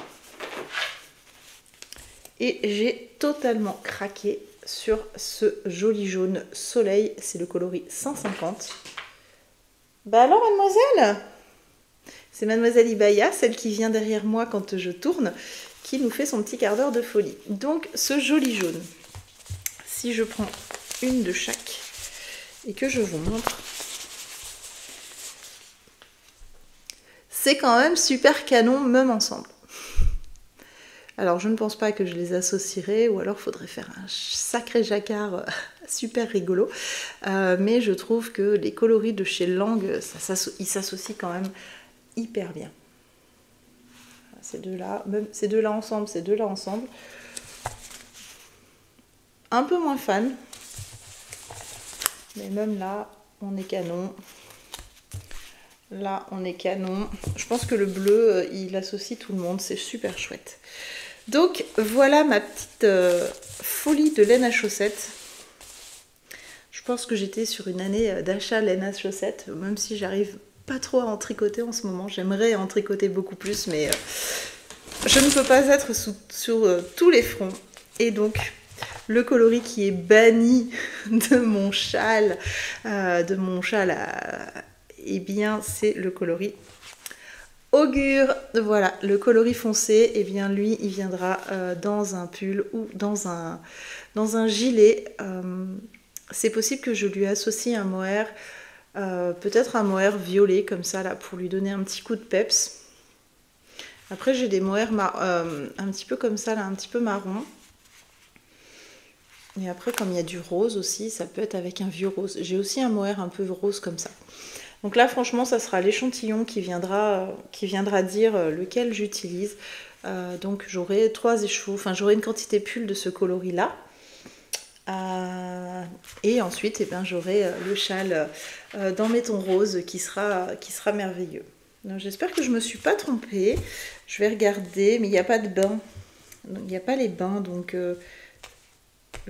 Et j'ai totalement craqué sur ce joli jaune soleil. C'est le coloris 150. Bah alors mademoiselle, c'est mademoiselle Ibaya, celle qui vient derrière moi quand je tourne, qui nous fait son petit quart d'heure de folie. Donc ce joli jaune, si je prends une de chaque et que je vous montre, c'est quand même super canon même ensemble. Alors je ne pense pas que je les associerai, ou alors il faudrait faire un sacré jacquard super rigolo. Mais je trouve que les coloris de chez Lang, ils s'associent quand même hyper bien. Ces deux-là, même ces deux-là ensemble, un peu moins fan. Mais même là, on est canon. Là, on est canon. Je pense que le bleu, il associe tout le monde. C'est super chouette. Donc, voilà ma petite folie de laine à chaussettes. Je pense que j'étais sur une année d'achat laine à chaussettes. Même si j'arrive pas trop à en tricoter en ce moment. J'aimerais en tricoter beaucoup plus. Mais je ne peux pas être sur tous les fronts. Et donc... le coloris qui est banni de mon châle, eh bien c'est le coloris Augure. Voilà, le coloris foncé, eh bien lui il viendra dans un pull ou dans un gilet. C'est possible que je lui associe un mohair, peut-être un mohair violet comme ça là pour lui donner un petit coup de peps. Après j'ai des mohairs un petit peu comme ça là, un petit peu marron. Et après, comme il y a du rose aussi, ça peut être avec un vieux rose. J'ai aussi un mohair un peu rose comme ça. Donc là, franchement, ça sera l'échantillon qui viendra dire lequel j'utilise. Donc j'aurai 3 échevaux, enfin j'aurai une quantité pull de ce coloris-là. Et ensuite, eh ben, j'aurai le châle dans mes tons roses qui sera merveilleux. J'espère que je ne me suis pas trompée. Je vais regarder, mais il n'y a pas de bain. Il n'y a pas les bains, donc...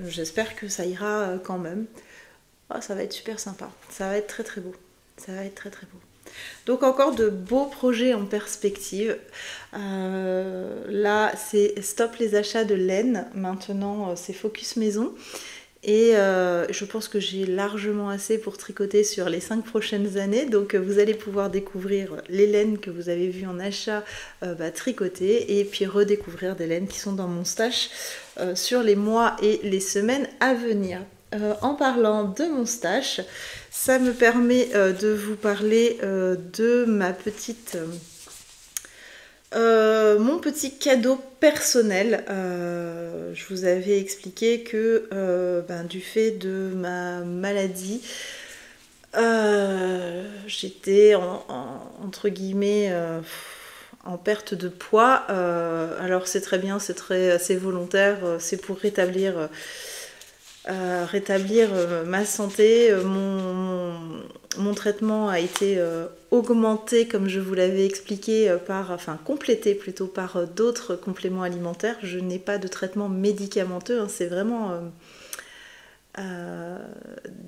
j'espère que ça ira quand même. Oh, ça va être super sympa. Ça va être très très beau. Ça va être très très beau. Donc encore de beaux projets en perspective. Là, c'est stop les achats de laine. Maintenant, c'est focus maison. Et je pense que j'ai largement assez pour tricoter sur les 5 prochaines années. Donc vous allez pouvoir découvrir les laines que vous avez vues en achat tricoter. Et puis redécouvrir des laines qui sont dans mon stash sur les mois et les semaines à venir. En parlant de mon stash, ça me permet de vous parler de ma petite... mon petit cadeau personnel. Je vous avais expliqué que du fait de ma maladie, j'étais entre guillemets en perte de poids. Alors c'est très bien, c'est volontaire, c'est pour rétablir ma santé. Mon traitement a été augmenté, comme je vous l'avais expliqué, complété plutôt par d'autres compléments alimentaires. Je n'ai pas de traitement médicamenteux, hein, c'est vraiment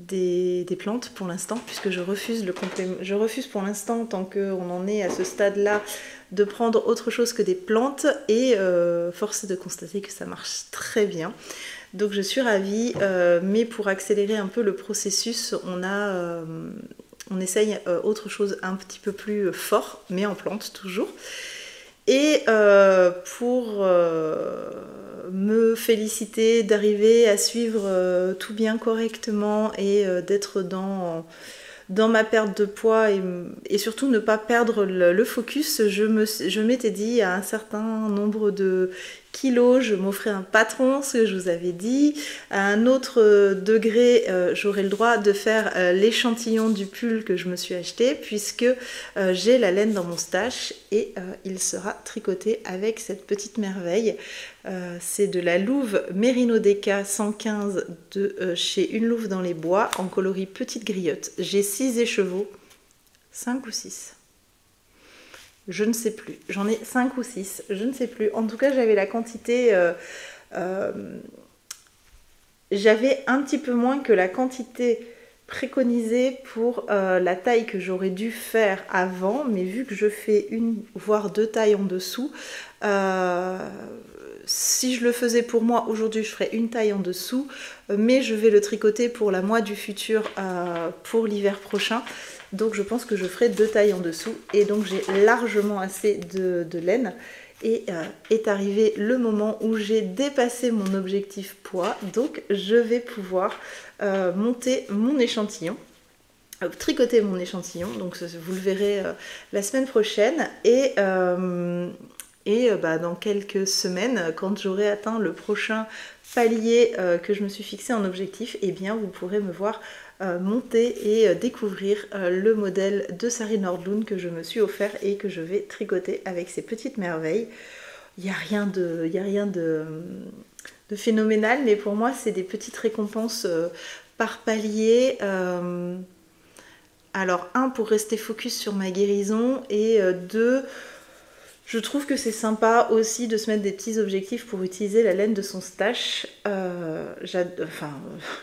des plantes pour l'instant, puisque je refuse pour l'instant, tant qu'on en est à ce stade-là, de prendre autre chose que des plantes, et force est de constater que ça marche très bien. Donc je suis ravie, mais pour accélérer un peu le processus, on essaye autre chose un petit peu plus fort, mais en plante toujours. Et pour me féliciter d'arriver à suivre tout bien correctement et d'être dans ma perte de poids et surtout ne pas perdre le focus, je m'étais dit à un certain nombre de kilos, je m'offrais un patron, ce que je vous avais dit. À un autre degré, j'aurai le droit de faire l'échantillon du pull que je me suis acheté, puisque j'ai la laine dans mon stash et il sera tricoté avec cette petite merveille. C'est de la louve Merino Deca 115 de chez Une Louve dans les Bois en coloris petite griotte. J'ai 6 écheveaux, 5 ou 6. Je ne sais plus, j'en ai 5 ou 6, je ne sais plus. En tout cas, j'avais la quantité, j'avais un petit peu moins que la quantité préconisé pour la taille que j'aurais dû faire avant, mais vu que je fais une voire deux tailles en dessous, si je le faisais pour moi aujourd'hui je ferais une taille en dessous, mais je vais le tricoter pour la moi du futur pour l'hiver prochain, donc je pense que je ferai deux tailles en dessous, et donc j'ai largement assez de laine. Et est arrivé le moment où j'ai dépassé mon objectif poids, donc je vais pouvoir monter mon échantillon, tricoter mon échantillon, donc vous le verrez la semaine prochaine, et dans quelques semaines, quand j'aurai atteint le prochain palier que je me suis fixé en objectif, et bien vous pourrez me voir monter et découvrir le modèle de Sari Nordlund que je me suis offert et que je vais tricoter avec ces petites merveilles. Il n'y a rien de phénoménal, mais pour moi c'est des petites récompenses par palier. Alors un, pour rester focus sur ma guérison, et deux, je trouve que c'est sympa aussi de se mettre des petits objectifs pour utiliser la laine de son stash. Je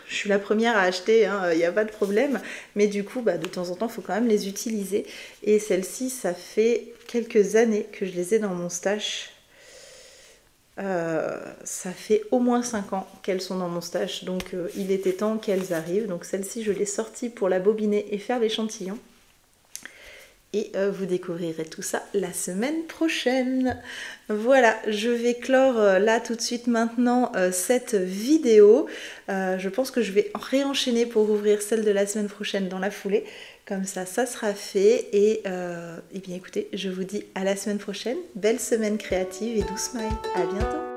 suis la première à acheter, il n'y a pas de problème. Mais du coup, de temps en temps, il faut quand même les utiliser. Et celles-ci, ça fait quelques années que je les ai dans mon stash. Ça fait au moins 5 ans qu'elles sont dans mon stash. Donc il était temps qu'elles arrivent. Donc celle-ci, je l'ai sortie pour la bobiner et faire l'échantillon. Et vous découvrirez tout ça la semaine prochaine. Voilà, je vais clore là tout de suite maintenant cette vidéo. Je pense que je vais réenchaîner pour ouvrir celle de la semaine prochaine dans la foulée. Comme ça sera fait. Et bien écoutez, je vous dis à la semaine prochaine. Belle semaine créative et douce smile. À bientôt.